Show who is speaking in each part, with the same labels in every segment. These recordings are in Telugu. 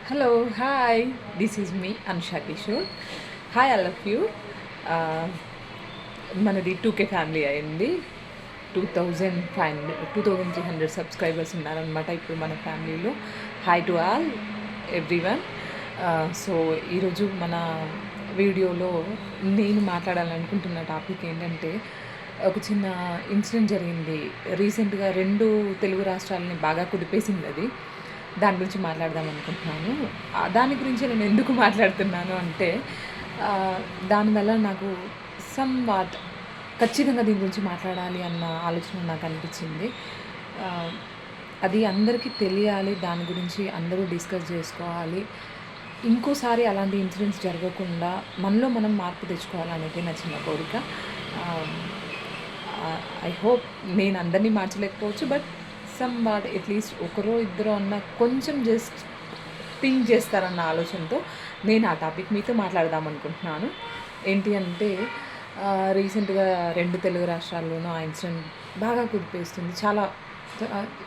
Speaker 1: Hello, hi. This is me, Anusha Kishore. Hi, all of you. Uh, మనది 2K ఫ్యామిలీ అయింది. 2300 సబ్స్క్రైబర్స్ ఉన్నారనమాట ఇప్పుడు మన ఫ్యామిలీలో. Hi to all everyone. So ఈరోజు మన వీడియోలో నేను మాట్లాడాలనుకుంటున్న టాపిక్ ఏంటంటే, ఒక చిన్న ఇన్సిడెంట్ జరిగింది రీసెంట్గా. 2 తెలుగు రాష్ట్రాలని బాగా కుదిపేసింది అది. దాని గురించి మాట్లాడదాం అనుకుంటున్నాను. దాని గురించి నేను ఎందుకు మాట్లాడుతున్నాను అంటే, దానివల్ల నాకు వాట్ ఖచ్చితంగా దీని గురించి మాట్లాడాలి అన్న ఆలోచన నాకు అనిపించింది. అది అందరికీ తెలియాలి, దాని గురించి అందరూ డిస్కస్ చేసుకోవాలి. ఇంకోసారి అలాంటి ఇన్సిడెంట్స్ జరగకుండా మనలో మనం మార్పు తెచ్చుకోవాలనేది నా చిన్న కోరిక. ఐ హోప్ నేను అందరినీ మార్చలేకపోవచ్చు, బట్ వాట్ అట్లీస్ట్ ఒకరో ఇద్దరో అన్న కొంచెం జస్ట్ థింక్ చేస్తారన్న ఆలోచనతో నేను ఆ టాపిక్ మీతో మాట్లాడదాం అనుకుంటున్నాను. ఏంటి అంటే, రీసెంట్గా 2 తెలుగు రాష్ట్రాల్లోనూ ఆ ఇన్సిడెంట్ బాగా కుదిపేస్తుంది. చాలా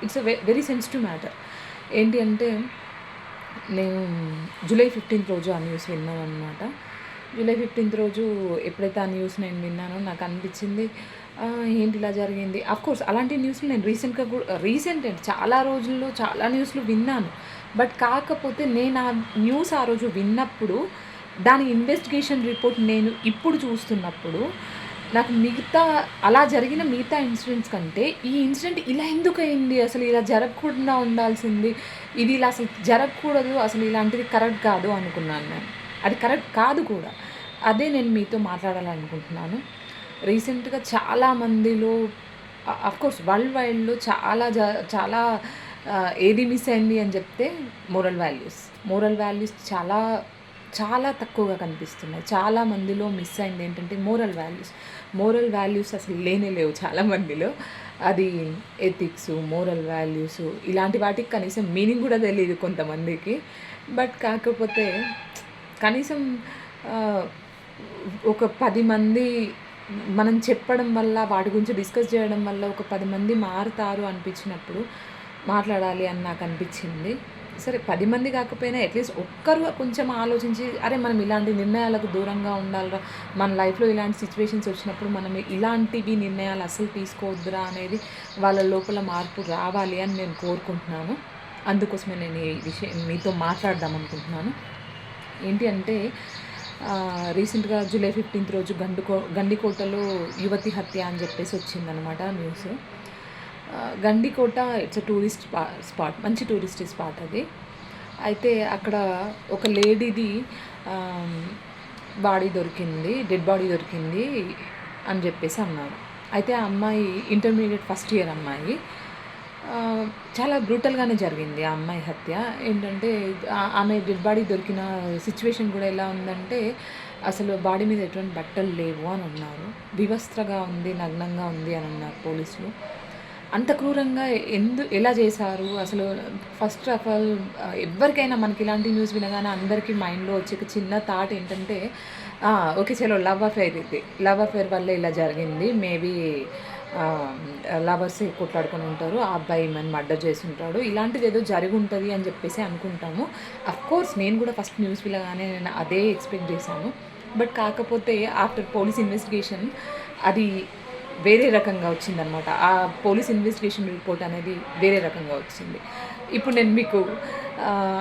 Speaker 1: ఇట్స్ వెరీ సెన్సిటివ్ మ్యాటర్. ఏంటి అంటే, నేను జూలై 15th రోజు ఆ న్యూస్ విన్నాను అనమాట. జూలై 15th రోజు ఎప్పుడైతే ఆ న్యూస్ నేను విన్నానో నాకు అనిపించింది, ఏంటి ఇలా జరిగింది. అఫ్కోర్స్ అలాంటి న్యూస్లు నేను రీసెంట్ చాలా రోజుల్లో చాలా న్యూస్లు విన్నాను. బట్ కాకపోతే నేను ఆ న్యూస్ ఆ రోజు విన్నప్పుడు దాని ఇన్వెస్టిగేషన్ రిపోర్ట్ నేను ఇప్పుడు చూస్తున్నప్పుడు నాకు అలా జరిగిన మిగతా ఇన్సిడెంట్స్ కంటే ఈ ఇన్సిడెంట్ ఇలా ఎందుకు అయింది, అసలు ఇలా జరగకుండా ఉండాల్సింది, ఇది ఇలా అసలు జరగకూడదు, అసలు ఇలాంటిది కరెక్ట్ కాదు అనుకున్నాను నేను. అది కరెక్ట్ కాదు కూడా. అదే నేను మీతో మాట్లాడాలనుకుంటున్నాను. రీసెంట్గా చాలామందిలో అఫ్కోర్స్ వరల్డ్ వైడ్లో చాలా ఏది మిస్ అయింది అని చెప్తే మోరల్ వాల్యూస్ చాలా చాలా తక్కువగా కనిపిస్తున్నాయి. చాలామందిలో మిస్ అయింది ఏంటంటే మోరల్ వాల్యూస్ అసలు లేవు చాలామందిలో. అది ఎథిక్స్, మోరల్ వాల్యూస్ ఇలాంటి వాటికి కనీసం మీనింగ్ కూడా తెలియదు కొంతమందికి. బట్ కాకపోతే కనీసం ఒక 10 మంది మనం చెప్పడం వల్ల, వాటి గురించి డిస్కస్ చేయడం వల్ల ఒక 10 మంది మారుతారు అనిపించినప్పుడు మాట్లాడాలి అని నాకు అనిపించింది. సరే 10 మంది కాకపోయినా అట్లీస్ట్ ఒక్కరు కొంచెం ఆలోచించి, అరే మనం ఇలాంటి నిర్ణయాలకు దూరంగా ఉండాలిరా, మన లైఫ్లో ఇలాంటి సిచ్యువేషన్స్ వచ్చినప్పుడు మనం ఇలాంటివి నిర్ణయాలు అసలు తీసుకోవద్దురా అనేది వాళ్ళ లోపల మార్పు రావాలి అని నేను కోరుకుంటున్నాను. అందుకోసమే నేను ఈ విషయం మీతో మాట్లాడదాం అనుకుంటున్నాను. ఏంటి అంటే, రీసెంట్గా జూలై 15th రోజు గండికోటలో యువతి హత్య అని చెప్పేసి వచ్చిందనమాట news. Gandikota it's tourist spot, మంచి టూరిస్ట్ స్పాట్ అది. అయితే అక్కడ ఒక లేడీది డెడ్ బాడీ దొరికింది అని చెప్పేసి అన్నారు. అయితే ఆ అమ్మాయి ఇంటర్మీడియట్ ఫస్ట్ ఇయర్ అమ్మాయి. చాలా బ్రూటల్గానే జరిగింది ఆ అమ్మాయి హత్య. ఏంటంటే ఆమె డెడ్ బాడీ దొరికిన సిచ్యువేషన్ కూడా ఎలా ఉందంటే, అసలు బాడీ మీద ఎటువంటి బట్టలు లేవు అని అన్నారు. వివస్త్రగా ఉంది, నగ్నంగా ఉంది అని అన్నారు పోలీసులు. అంత క్రూరంగా ఎలా చేశారు అసలు? ఫస్ట్ ఆఫ్ ఆల్ ఎవరికైనా మనకి ఇలాంటి న్యూస్ వినగానే అందరికీ మైండ్లో వచ్చే ఒక చిన్న థాట్ ఏంటంటే, ఓకే చలో లవ్ అఫేర్ వల్ల ఇలా జరిగింది, మేబీ లవర్స్ కొట్లాడుకొని ఉంటారు, ఆ అబ్బాయి ఈమెను మర్డర్ చేసి ఉంటాడు, ఇలాంటిది ఏదో జరిగి ఉంటుంది అని చెప్పేసి అనుకుంటాము. అఫ్కోర్స్ నేను కూడా ఫస్ట్ న్యూస్ వినగానే నేను అదే ఎక్స్పెక్ట్ చేశాను. బట్ కాకపోతే ఆఫ్టర్ పోలీస్ ఇన్వెస్టిగేషన్ అది వేరే రకంగా వచ్చిందనమాట. ఆ పోలీస్ ఇన్వెస్టిగేషన్ రిపోర్ట్ అనేది వేరే రకంగా వచ్చింది. ఇప్పుడు నేను మీకు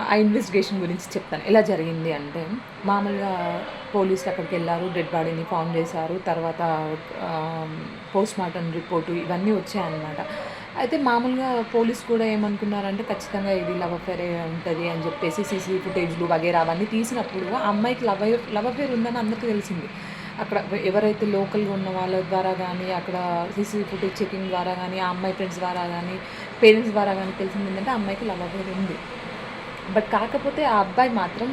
Speaker 1: ఆ ఇన్వెస్టిగేషన్ గురించి చెప్తాను. ఎలా జరిగింది అంటే, మామూలుగా పోలీసులు అక్కడికి వెళ్ళారు, డెడ్ బాడీని ఫౌండ్ చేశారు, తర్వాత పోస్ట్మార్టం రిపోర్టు ఇవన్నీ వచ్చాయన్నమాట. అయితే మామూలుగా పోలీసు కూడా ఏమనుకున్నారంటే, ఖచ్చితంగా ఇది లవ్ అఫేరే ఉంటుంది అని చెప్పేసి సీసీ ఫుటేజ్లు వగేరా అవన్నీ తీసినప్పుడు ఆ అమ్మాయికి లవ్ అఫేర్ ఉందని అందరికీ తెలిసింది. అక్కడ ఎవరైతే లోకల్గా ఉన్న వాళ్ళ ద్వారా కానీ, అక్కడ సీసీ ఫుటేజ్ చెకింగ్ ద్వారా కానీ, ఆ అమ్మాయి ఫ్రెండ్స్ ద్వారా కానీ, పేరెంట్స్ ద్వారా కానీ తెలిసింది ఏంటంటే, ఆ అమ్మాయికి లవ్ అఫేర్ ఉంది. బట్ కాకపోతే ఆ అబ్బాయి మాత్రం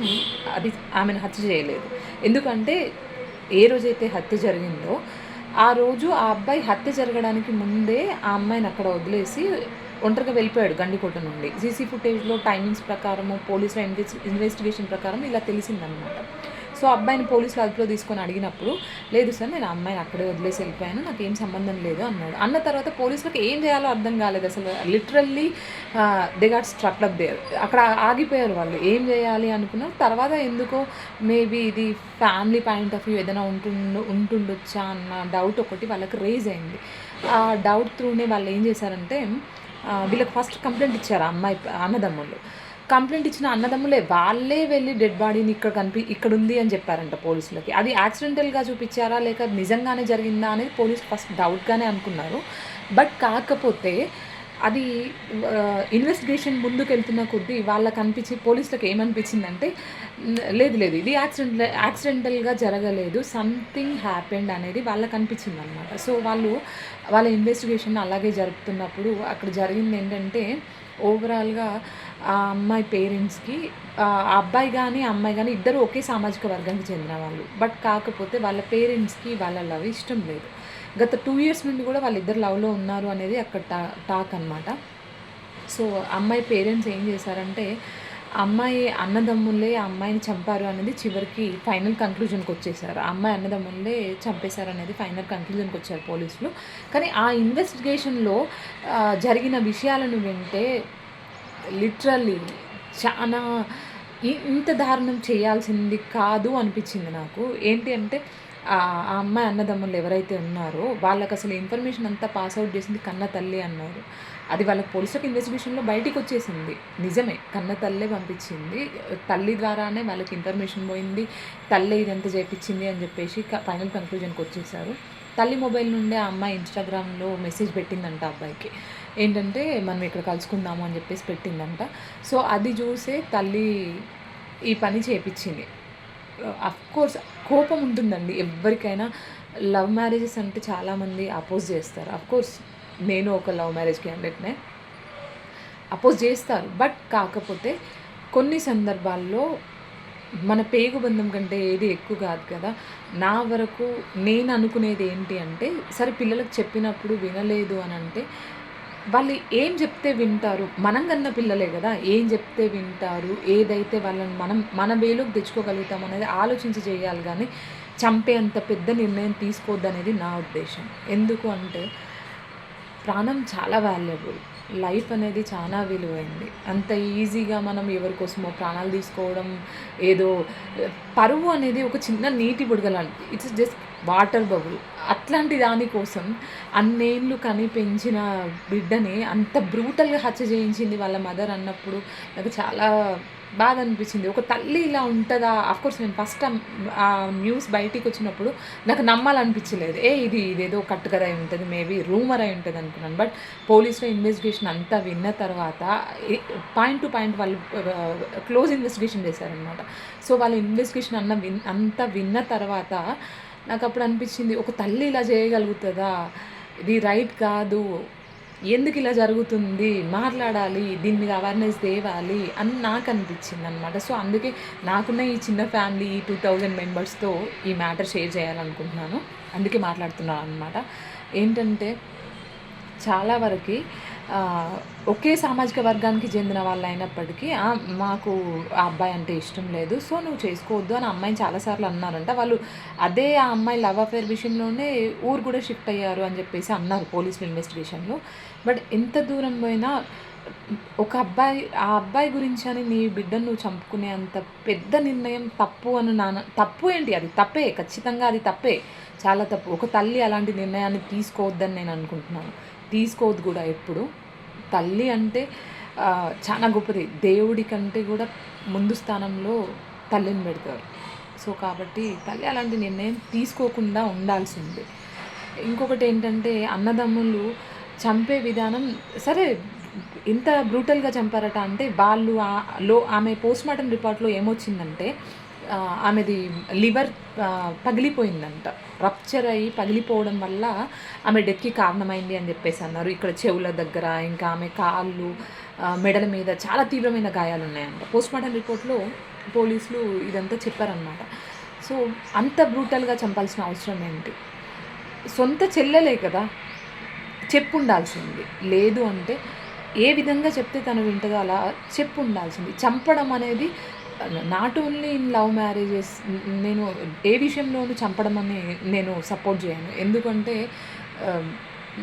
Speaker 1: ఆమెను హత్య చేయలేదు. ఎందుకంటే ఏ రోజైతే హత్య జరిగిందో ఆ రోజు ఆ అబ్బాయి హత్య జరగడానికి ముందే ఆ అమ్మాయిని అక్కడ వదిలేసి ఒంటరిగా వెళ్ళిపోయాడు గండికోట నుండి. సీసీ ఫుటేజ్లో టైమింగ్స్ ప్రకారము, పోలీసుల ఇన్వెస్టిగేషన్ ప్రకారం ఇలా తెలిసిందనమాట. సో అబ్బాయిని పోలీసులు అదుపులో తీసుకొని అడిగినప్పుడు, లేదు సార్ నేను ఆ అమ్మాయిని అక్కడే వదిలేసి వెళ్ళిపోయాను, నాకేం సంబంధం లేదు అన్నాడు. అన్న తర్వాత పోలీసులకు ఏం చేయాలో అర్థం కాలేదు అసలు. Literally they got struck up there. అక్కడ ఆగిపోయారు వాళ్ళు. ఏం చేయాలి అనుకున్నారు. తర్వాత ఎందుకో మేబీ ఇది ఫ్యామిలీ పాయింట్ ఆఫ్ వ్యూ ఏదైనా ఉంటుండొచ్చా అన్న డౌట్ ఒకటి వాళ్ళకి రేజ్ అయింది. ఆ డౌట్ త్రూనే వాళ్ళు ఏం చేశారంటే, వీళ్ళకి ఫస్ట్ కంప్లైంట్ ఇచ్చారు ఆ అమ్మాయి అన్నదమ్ముళ్ళు. కంప్లైంట్ ఇచ్చిన అన్నదమ్ములే వాళ్ళే వెళ్ళి డెడ్ బాడీని ఇక్కడ ఉంది అని చెప్పారంట పోలీసులకి. అది యాక్సిడెంటల్గా చూపించారా లేక నిజంగానే జరిగిందా అనేది పోలీసు ఫస్ట్ డౌట్గానే అనుకున్నారు. బట్ కాకపోతే అది ఇన్వెస్టిగేషన్ ముందుకెళ్తున్న కొద్దీ వాళ్ళకి అనిపించి పోలీసులకు ఏమనిపించిందంటే, లేదు లేదు ఇది యాక్సిడెంటల్గా జరగలేదు, సంథింగ్ హ్యాపెండ్ అనేది వాళ్ళకి అనిపించింది అనమాట. సో వాళ్ళ ఇన్వెస్టిగేషన్ అలాగే జరుపుతున్నప్పుడు అక్కడ జరిగింది ఏంటంటే, ఓవరాల్గా ఆ అమ్మాయి పేరెంట్స్కి ఆ అబ్బాయి కానీ అమ్మాయి కానీ ఇద్దరు ఒకే సామాజిక వర్గానికి చెందిన వాళ్ళు. బట్ కాకపోతే వాళ్ళ పేరెంట్స్కి వాళ్ళ లవ్ ఇష్టం లేదు. గత 2 years నుండి కూడా వాళ్ళిద్దరు లవ్లో ఉన్నారు అనేది అక్కడ టాక్ అనమాట. సో అమ్మాయి పేరెంట్స్ ఏం చేశారంటే, అమ్మాయి అన్నదమ్ములే ఆ అమ్మాయిని చంపారు అనేది చివరికి ఫైనల్ కంక్లూజన్కి వచ్చేసారు. ఆ అమ్మాయి అన్నదమ్ములే చంపేశారు అనేది ఫైనల్ కంక్లూజన్కి వచ్చారు పోలీసులు. కానీ ఆ ఇన్వెస్టిగేషన్లో జరిగిన విషయాలను వింటే లిటరల్లీ చాలా ఇంత దారుణం చేయాల్సింది కాదు అనిపించింది నాకు. ఏంటి అంటే, ఆ అమ్మాయి అన్నదమ్ములు ఎవరైతే ఉన్నారో వాళ్ళకి అసలు ఇన్ఫర్మేషన్ అంతా పాస్అవుట్ చేసింది కన్న తల్లి అన్నారు. అది వాళ్ళకి పోలీసులకు ఇన్వెస్టిగేషన్లో బయటికి వచ్చేసింది. నిజమే, కన్న తల్లే పంపించింది. తల్లి ద్వారానే వాళ్ళకి ఇన్ఫర్మేషన్ పోయింది. తల్లే ఇదంతా చేయించింది అని చెప్పేసి ఫైనల్ కంక్లూజన్కి వచ్చేసారు. తల్లి మొబైల్ నుండే ఆ అమ్మాయి ఇన్స్టాగ్రామ్లో మెసేజ్ పెట్టిందంట అబ్బాయికి. ఏంటంటే, మనం ఇక్కడ కలుసుకుందాము అని చెప్పేసి పెట్టిందంట. సో అది చూసే తల్లి ఈ పని చేపించింది. అఫ్కోర్స్ కోపం ఉంటుందండి ఎవరికైనా. లవ్ మ్యారేజెస్ అంటే చాలామంది అపోజ్ చేస్తారు. అఫ్కోర్స్ నేను ఒక లవ్ మ్యారేజ్ క్యాండిడేట్నే. అపోజ్ చేస్తారు. బట్ కాకపోతే కొన్ని సందర్భాల్లో మన పేగు బంధం కంటే ఏది ఎక్కువ కాదు కదా. నా వరకు నేను అనుకునేది ఏంటి అంటే, సరే పిల్లలకు చెప్పినప్పుడు వినలేదు అని అంటే, వాళ్ళు ఏం చెప్తే వింటారు? మనం కన్న పిల్లలే కదా, ఏం చెప్తే వింటారు? ఏదైతే వాళ్ళని మన వేలోకి తెచ్చుకోగలుగుతాం అనేది ఆలోచించి చేయాలి కానీ, చంపే అంత పెద్ద నిర్ణయం తీసుకోవద్దనేది నా ఉద్దేశం. ఎందుకు అంటే, ప్రాణం చాలా వాల్యుబుల్. లైఫ్ అనేది చాలా విలువైంది. అంత ఈజీగా మనం ఎవరి కోసమో ప్రాణాలు తీసుకోవడం, ఏదో పరువు అనేది ఒక చిన్న నీటి బుడగ లాంటిది. It's just water bubble. అట్లాంటి దానికోసం అన్నేళ్ళు కని పెంచిన బిడ్డని అంత బ్రూటల్‌గా హత్య చేయించింది వాళ్ళ మదర్ అన్నప్పుడు నాకు చాలా బాధ అనిపించింది. ఒక తల్లి ఇలా ఉంటదా? అఫ్‌కోర్స్ నేను ఫస్ట్ ఆ న్యూస్ బయటికొచ్చినప్పుడు నాకు నమ్మాలనిపించలేదు. ఇదేదో కట్టుకథ అయి ఉంటది. మేబీ రూమర్ అయి ఉంటది అనుకున్నాను. బట్ పోలీసుల ఇన్వెస్టిగేషన్ అంతా విన్న తర్వాత పాయింట్ టు పాయింట్ వాళ్ళు క్లోజ్ ఇన్వెస్టిగేషన్ చేశారనమాట. సో వాళ్ళ ఇన్వెస్టిగేషన్ అంతా విన్న తర్వాత నాకప్పుడు అనిపించింది, ఒక తల్లి ఇలా చేయగలుగుతదా? ఇది రైట్ కాదు. ఎందుకు ఇలా జరుగుతుంది? మాట్లాడాలి. దీని మీద అవేర్‌నెస్ తేవాలి అని నాకు అనిపించిందనమాట. సో అందుకే నాకున్న ఈ చిన్న ఫ్యామిలీ, ఈ 2000 మెంబర్స్‌తో ఈ మ్యాటర్ షేర్ చేయాలనుకుంటున్నాను. అందుకే మాట్లాడుతున్నాను అనమాట. ఏంటంటే, చాలా వరకి ఒకే సామాజిక వర్గానికి చెందిన వాళ్ళైనప్పటికీ మాకు ఆ అబ్బాయి అంటే ఇష్టం లేదు. సో నువ్వు చేసుకోవద్దు అని అమ్మాయిని చాలాసార్లు అన్నారంట. వాళ్ళు అదే ఆ అమ్మాయి లవ్ అఫేర్ విషయంలోనే ఊరు కూడా షిఫ్ట్ అయ్యారు అని చెప్పేసి అన్నారు పోలీసుల ఇన్వెస్టిగేషన్‌లో. బట్ ఎంత దూరం పోయినా ఆ అబ్బాయి గురించి అని నీ బిడ్డను నువ్వు చంపుకునే అంత పెద్ద నిర్ణయం తప్పు అని తప్పు ఏంటి? అది తప్పే. ఖచ్చితంగా అది తప్పే. చాలా తప్పు. ఒక తల్లి అలాంటి నిర్ణయాన్ని తీసుకోవద్దని నేను అనుకుంటున్నాను. తీసుకోవద్దు కూడా ఎప్పుడు. తల్లి అంటే చాలా గొప్పది. దేవుడి కంటే కూడా ముందు స్థానంలో తల్లిని పెడతారు. సో కాబట్టి తల్లి అలాంటి నిర్ణయం తీసుకోకుండా ఉండాల్సిందే. ఇంకొకటి ఏంటంటే, అన్నదమ్ములు చంపే విధానం సరే ఇంత బ్రూటల్‌గా చంపారట అంటే, వాళ్ళు ఆమె పోస్ట్‌మార్టం రిపోర్ట్‌లో ఏమొచ్చిందంటే, ఆమెది లివర్ పగిలిపోయిందంట. రప్చర్ అయ్యి పగిలిపోవడం వల్ల ఆమె డెత్‌కి కారణమైంది అని చెప్పేసి అన్నారు. ఇక్కడ చెవుల దగ్గర, ఇంకా ఆమె కాళ్ళు, మెడల మీద చాలా తీవ్రమైన గాయాలున్నాయంట. పోస్ట్‌మార్టం రిపోర్ట్‌లో పోలీసులు ఇదంతా చెప్పారనమాట. సో అంత బ్రూటల్‌గా చంపాల్సిన అవసరం ఏంటి? సొంత చెల్లెలే కదా, చెప్పుండాల్సింది. లేదు అంటే ఏ విధంగా చెప్తే తను వింటదో అలా చెప్పుండాల్సింది. చంపడం అనేది not only in love marriages. నేను ఏ విషయంలోనూ చంపడం అని నేను సపోర్ట్ చేయను. ఎందుకంటే ఆహ్,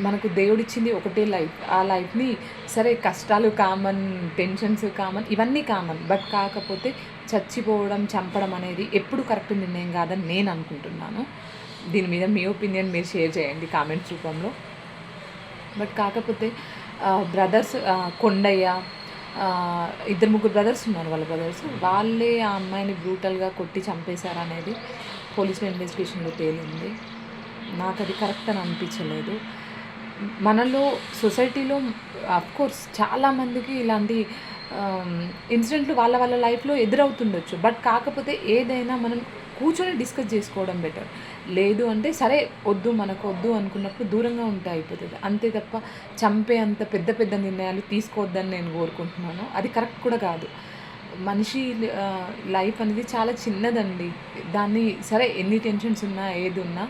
Speaker 1: మనకు దేవుడిచ్చింది ఒకటే లైఫ్. ఆ లైఫ్‌ని సరే కష్టాలు కామన్, టెన్షన్స్ కామన్, ఇవన్నీ కామన్. బట్ కాకపోతే చచ్చిపోవడం, చంపడం అనేది ఎప్పుడు కరెక్ట్ నిర్ణయం కాదని నేను అనుకుంటున్నాను. దీని మీద మీ ఒపీనియన్ మీరు షేర్ చేయండి కామెంట్స్ రూపంలో. బట్ కాకపోతే బ్రదర్స్ కొండయ్య, ఇద్దరు ముగ్గురు బ్రదర్స్ ఉన్నారు. వాళ్ళ బ్రదర్స్ వాళ్ళే ఆ అమ్మాయిని బ్రూటల్గా కొట్టి చంపేశారనేది పోలీసుల ఇన్వెస్టిగేషన్లో తేలింది. నాకు అది కరెక్ట్ అని అనిపించలేదు. మనలో సొసైటీలో అఫ్కోర్స్ చాలామందికి ఇలాంటి ఇన్సిడెంట్లు వాళ్ళ వాళ్ళ లైఫ్లో ఎదురవుతుండొచ్చు. బట్ కాకపోతే ఏదైనా మనం కూర్చొని డిస్కస్ చేసుకోవడం బెటర్. లేదు అంటే సరే వద్దు, మనకు వద్దు అనుకున్నప్పుడు దూరంగా ఉంటే అయిపోతుంది. అంతే తప్ప చంపే అంత పెద్ద పెద్ద నిర్ణయాలు తీసుకోవద్దని నేను కోరుకుంటున్నాను. అది కరెక్ట్ కూడా కాదు. మనిషి లైఫ్ అనేది చాలా చిన్నదండి. దాన్ని సరే ఎన్ని టెన్షన్స్ ఉన్నా ఏది ఉన్నా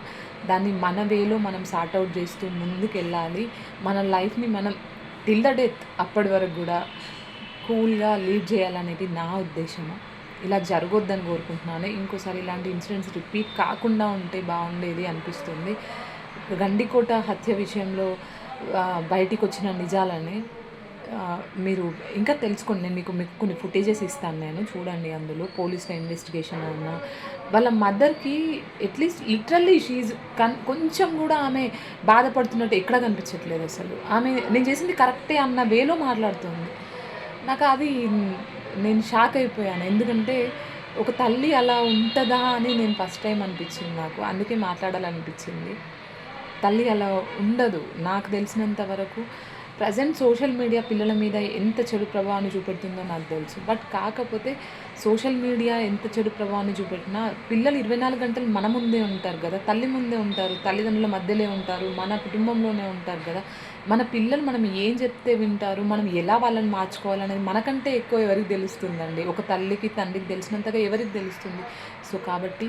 Speaker 1: దాన్ని మన వేలో మనం సార్ట్ అవుట్ చేస్తూ ముందుకెళ్ళాలి. మన లైఫ్‌ని మనం టిల్ ద డెత్ అప్పటి వరకు కూడా కూల్‌గా లీడ్ చేయాలనేది నా ఉద్దేశము. ఇలా జరగొద్దని కోరుకుంటున్నాను. ఇంకోసారి ఇలాంటి ఇన్సిడెంట్స్ రిపీట్ కాకుండా ఉంటే బాగుండేది అనిపిస్తుంది. గండికోట హత్య విషయంలో బయటికొచ్చిన నిజాలని మీరు ఇంకా తెలుసుకోండి. నేను మీకు మీకు కొన్ని ఫుటేజెస్ ఇస్తాను నేను. చూడండి అందులో పోలీసుల ఇన్వెస్టిగేషన్ అన్నా, వాళ్ళ మదర్‌కి అట్‌లీస్ట్ లిటరల్లీ షీ ఈజ్ కొంచెం కూడా ఆమె బాధపడుతున్నట్టు ఎక్కడ కనిపించట్లేదు అసలు. ఆమె నేను చేసింది కరెక్టే అన్న వేలో మాట్లాడుతుంది. నాకు అది నేను షాక్ అయిపోయాను. ఎందుకంటే ఒక తల్లి అలా ఉంటదా అని నేను ఫస్ట్ టైం అనిపించింది నాకు. అందుకే మాట్లాడాలనిపించింది. తల్లి అలా ఉండదు. నాకు తెలిసినంత వరకు ప్రెజెంట్ సోషల్ మీడియా పిల్లల మీద ఎంత చెడు ప్రభావాన్ని చూపెడుతుందో నాకు తెలుసు. బట్ కాకపోతే సోషల్ మీడియా ఎంత చెడు ప్రభావాన్ని చూపెట్టినా పిల్లలు 24 గంటలు మన ముందే ఉంటారు కదా! తల్లి ముందే ఉంటారు. తల్లిదండ్రుల మధ్యలో ఉంటారు. మన కుటుంబంలోనే ఉంటారు కదా! మన పిల్లలు మనం ఏం చెప్తే వింటారు, మనం ఎలా వాళ్ళని మార్చుకోవాలనేది మనకంటే ఎక్కువ ఎవరికి తెలుస్తుందండి. ఒక తల్లికి, తండ్రికి తెలిసినంతగా ఎవరికి తెలుస్తుంది. సో, కాబట్టి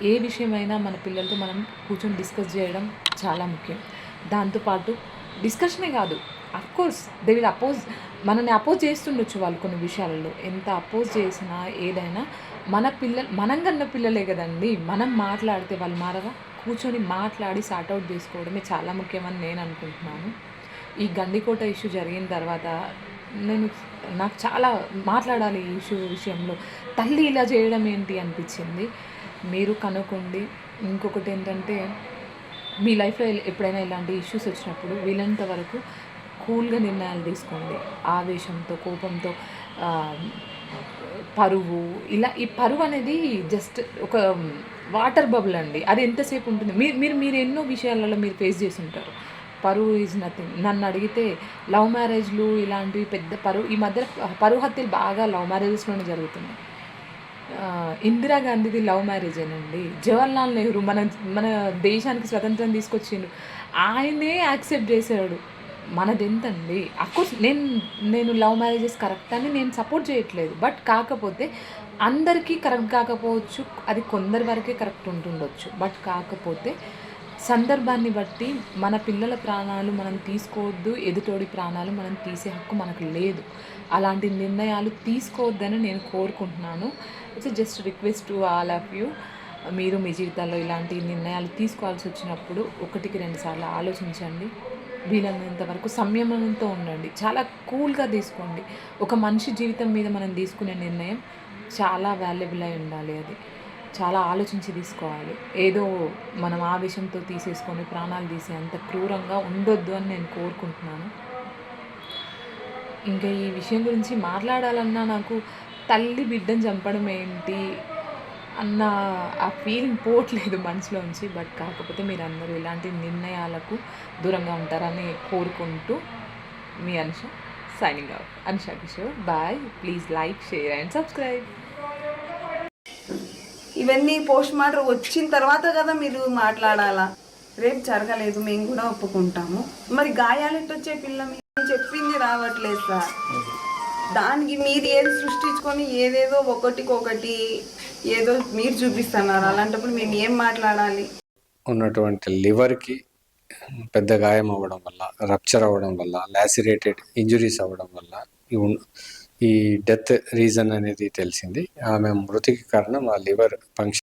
Speaker 1: ఏ విషయమైనా మన పిల్లలతో మనం కూర్చొని డిస్కస్ చేయడం చాలా ముఖ్యం. దాంతో పాటు డిస్కషనే కాదు, అఫ్కోర్స్ దే విల్ మనల్ని అపోజ్ చేస్తుండొచ్చు వాళ్ళు కొన్ని విషయాలలో. ఎంత అపోజ్ చేసినా ఏదైనా మనం కన్న పిల్లలే కదండీ! మనం మాట్లాడితే వాళ్ళు మారరా? కూర్చొని మాట్లాడి సార్ట్ అవుట్ చేసుకోవడమే చాలా ముఖ్యమని నేను అనుకుంటున్నాను. ఈ గండికోట ఇష్యూ జరిగిన తర్వాత నేను నాకు చాలా మాట్లాడాలి ఈ ఇష్యూ విషయంలో. తల్లి ఇలా చేయడం ఏంటి అనిపించింది. మీరు కనుక్కోండి. ఇంకొకటేంటంటే మీ లైఫ్‌లో ఎప్పుడైనా ఇలాంటి ఇష్యూస్ వచ్చినప్పుడు వీలైనంత వరకు కూల్‌గా నిర్ణయాలు తీసుకోండి. ఆవేశంతో, కోపంతో ఆహ్, పరువు ఈ పరువు అనేది జస్ట్ ఒక వాటర్ బబుల్ అండి. అది ఎంతసేపు ఉంటుంది. మీరు ఎన్నో విషయాలలో మీరు ఫేస్ చేసుంటారు. పరువు ఈజ్ నథింగ్. నన్నడిగితే లవ్ మ్యారేజ్‌లు ఇలాంటివి పెద్ద ఈ మధ్య పరువు హత్యలు బాగా లవ్ మ్యారేజెస్‌లోనే జరుగుతున్నాయి. ఇందిరా గాంధీది లవ్ మ్యారేజేనండి. జవహర్లాల్ నెహ్రూ మన మన దేశానికి స్వతంత్రం తీసుకొచ్చిండు. ఆయనే యాక్సెప్ట్ చేసాడు. మనదెంతండి. అఫ్‌కోర్స్ నేను లవ్ మ్యారేజెస్ కరెక్ట్ అని నేను సపోర్ట్ చేయట్లేదు. బట్ కాకపోతే అందరికీ కరెక్ట్ కాకపోవచ్చు. అది కొందరి వరకే కరెక్ట్ ఉంటుండొచ్చు. బట్ కాకపోతే సందర్భాన్ని బట్టి మన పిల్లల ప్రాణాలు మనం తీసుకోవద్దు. ఎదుటోడి ప్రాణాలు మనం తీసే హక్కు మనకు లేదు. అలాంటి నిర్ణయాలు తీసుకోవద్దని నేను కోరుకుంటున్నాను. It's just request to all of you. మీరు మీ జీవితాల్లో ఇలాంటి నిర్ణయాలు తీసుకోవాల్సి వచ్చినప్పుడు 1కి 2 సార్లు ఆలోచించండి. వీలైనంత వరకు సంయమనంతో ఉండండి. చాలా కూల్‌గా తీసుకోండి. ఒక మనిషి జీవితం మీద మనం తీసుకునే నిర్ణయం చాలా వాల్యుబుల్ అయి ఉండాలి అది. చాలా ఆలోచించి తీసుకోవాలి. ఏదో మనం ఆవేశంతో తీసేసుకొని ప్రాణాలు తీసే అంత క్రూరంగా ఉండొద్దు అని నేను కోరుకుంటున్నాను. ఇంకా ఈ విషయం గురించి మాట్లాడాలన్నా నాకు తల్లి బిడ్డని చంపడం ఏంటి అన్న ఆ ఫీలింగ్ పోవట్లేదు మనసులోంచి. బట్ కాకపోతే మీరందరూ ఇలాంటి నిర్ణయాలకు దూరంగా ఉంటారని కోరుకుంటూ మీ Anusha signing out. Anusha Kishore. Bye. Please like, share and subscribe.
Speaker 2: ఇవన్నీ పోస్ట్ మార్టం వచ్చిన తర్వాత కదా మీరు మాట్లాడాలా. రేపు జరగలేదు మేము కూడా ఒప్పుకుంటాము. మరి గాయాలు ఎట్టొచ్చే పిల్ల మేము చెప్పింది రావట్లేదు సార్. దానికి మీరు ఏది సృష్టించుకొని ఏదేదో ఒకటికొకటి ఏదో మీరు చూపిస్తున్నారు. అలాంటప్పుడు మేము ఏం మాట్లాడాలి.
Speaker 3: ఉన్నటువంటి లివర్కి పెద్ద గాయం అవ్వడం వల్ల, రప్చర్ అవ్వడం వల్ల, లాసిరేటెడ్ ఇంజురీస్ అవ్వడం వల్ల ఈ డెత్ రీజన్ అనేది తెలిసింది. ఆమె మృతికి కారణం ఆ లివర్ ఫంక్షన్